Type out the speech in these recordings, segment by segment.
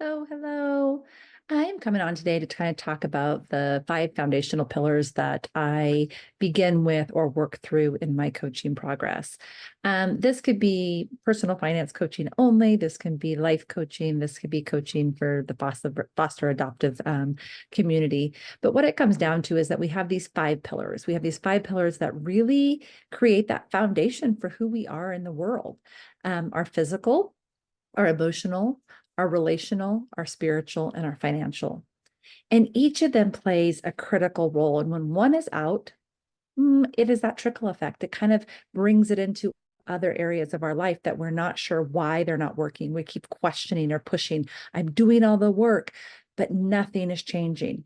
Hello. I'm coming on today to kind of talk about the five foundational pillars that I begin with or work through in my coaching progress. This could be personal finance coaching only. This can be life coaching. This could be coaching for the foster adoptive community. But what it comes down to is that we have these five pillars. We have these five pillars that really create that foundation for who we are in the world. Our physical, our emotional, our relational, our spiritual, and our financial. And each of them plays a critical role. And when one is out, it is that trickle effect. It kind of brings it into other areas of our life that we're not sure why they're not working. We keep questioning or pushing. I'm doing all the work, but nothing is changing.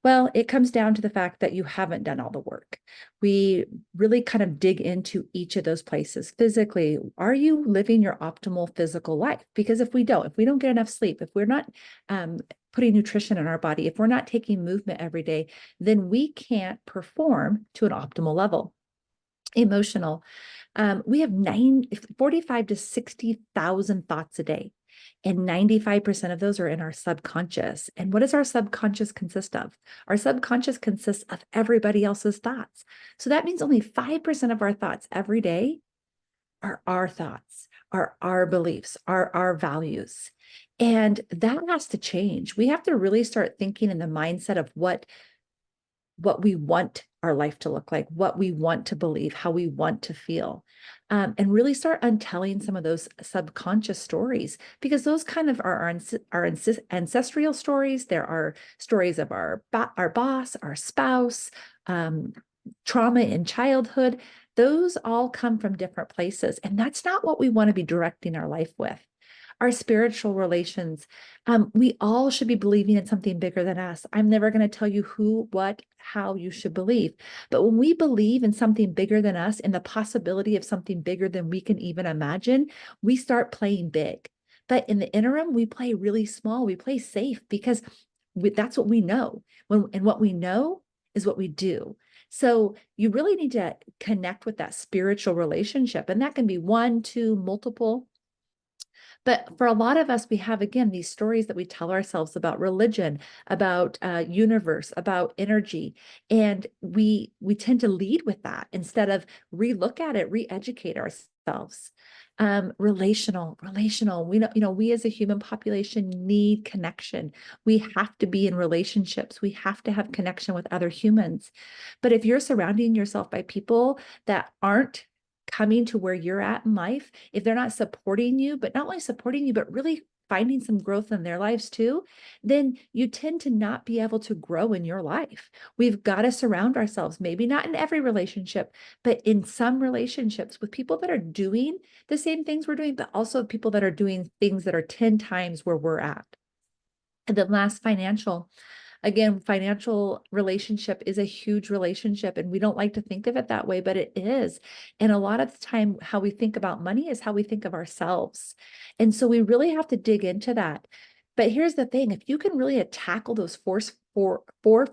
Well, it comes down to the fact that you haven't done all the work. We really kind of dig into each of those places. Physically, are you living your optimal physical life? Because if we don't get enough sleep, if we're not putting nutrition in our body, if we're not taking movement every day, then we can't perform to an optimal level. Emotional. We have 45 to 60,000 thoughts a day. And 95% of those are in our subconscious. And what does our subconscious consist of? Our subconscious consists of everybody else's thoughts. So that means only 5% of our thoughts every day are our thoughts, are our beliefs, are our values. And that has to change. We have to really start thinking in the mindset of what we want our life to look like, what we want to believe, how we want to feel, and really start untelling some of those subconscious stories, because those kind of are our ancestral stories. There are stories of our boss, our spouse, trauma in childhood. Those all come from different places, and that's not what we want to be directing our life with. Our spiritual relations. We all should be believing in something bigger than us. I'm never going to tell you who, what, how you should believe. But when we believe in something bigger than us and the possibility of something bigger than we can even imagine, we start playing big. But in the interim, we play really small. We play safe because that's what we know. And what we know is what we do. So you really need to connect with that spiritual relationship. And that can be one, two, multiple. But for a lot of us, we have, again, these stories that we tell ourselves about religion, about universe, about energy. And we tend to lead with that instead of relook at it, re-educate ourselves. Relational. We know, we as a human population need connection. We have to be in relationships. We have to have connection with other humans. But if you're surrounding yourself by people that aren't coming to where you're at in life, if they're not supporting you, but not only supporting you, but really finding some growth in their lives too, then you tend to not be able to grow in your life. We've got to surround ourselves, maybe not in every relationship, but in some relationships with people that are doing the same things we're doing, but also people that are doing things that are 10 times where we're at. And then last, financial. Again, financial relationship is a huge relationship, and we don't like to think of it that way, but it is. And a lot of the time, how we think about money is how we think of ourselves. And so we really have to dig into that. But here's the thing, if you can really tackle those four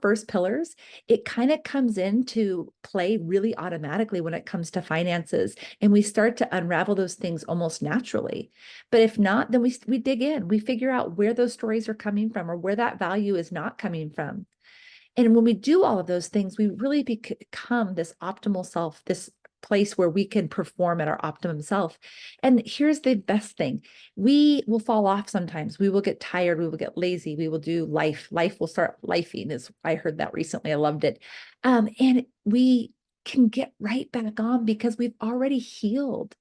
first pillars, it kind of comes into play really automatically when it comes to finances. And we start to unravel those things almost naturally. But if not, then we dig in, we figure out where those stories are coming from or where that value is not coming from. And when we do all of those things, we really become this optimal self, this place where we can perform at our optimum self. And here's the best thing. We will fall off sometimes. We will get tired. We will get lazy. We will do life. Life will start lifing. I heard that recently. I loved it. And we can get right back on because we've already healed.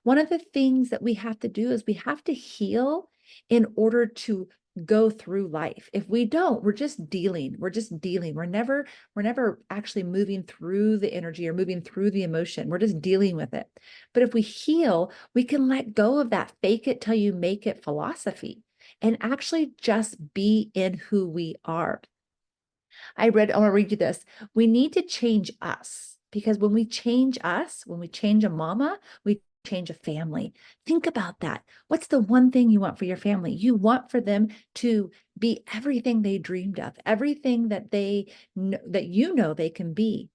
One of the things that we have to do is we have to heal in order to go through life. If we don't, we're just dealing. We're never actually moving through the energy or moving through the emotion. We're just dealing with it. But if we heal, we can let go of that fake it till you make it philosophy and actually just be in who we are. I want to read you this. We need to change us, because when we change us, when we change a mama, we change a family. Think about that. What's the one thing you want for your family? You want for them to be everything they dreamed of, everything that they know, that they can be.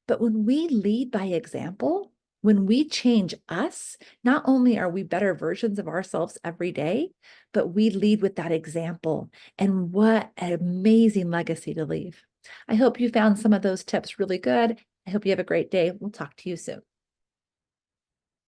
But when we lead by example, When we change us, not only are we better versions of ourselves every day, but we lead with that example. And what an amazing legacy to leave. I hope you found some of those tips really good. I hope you have a great day. We'll talk to you soon.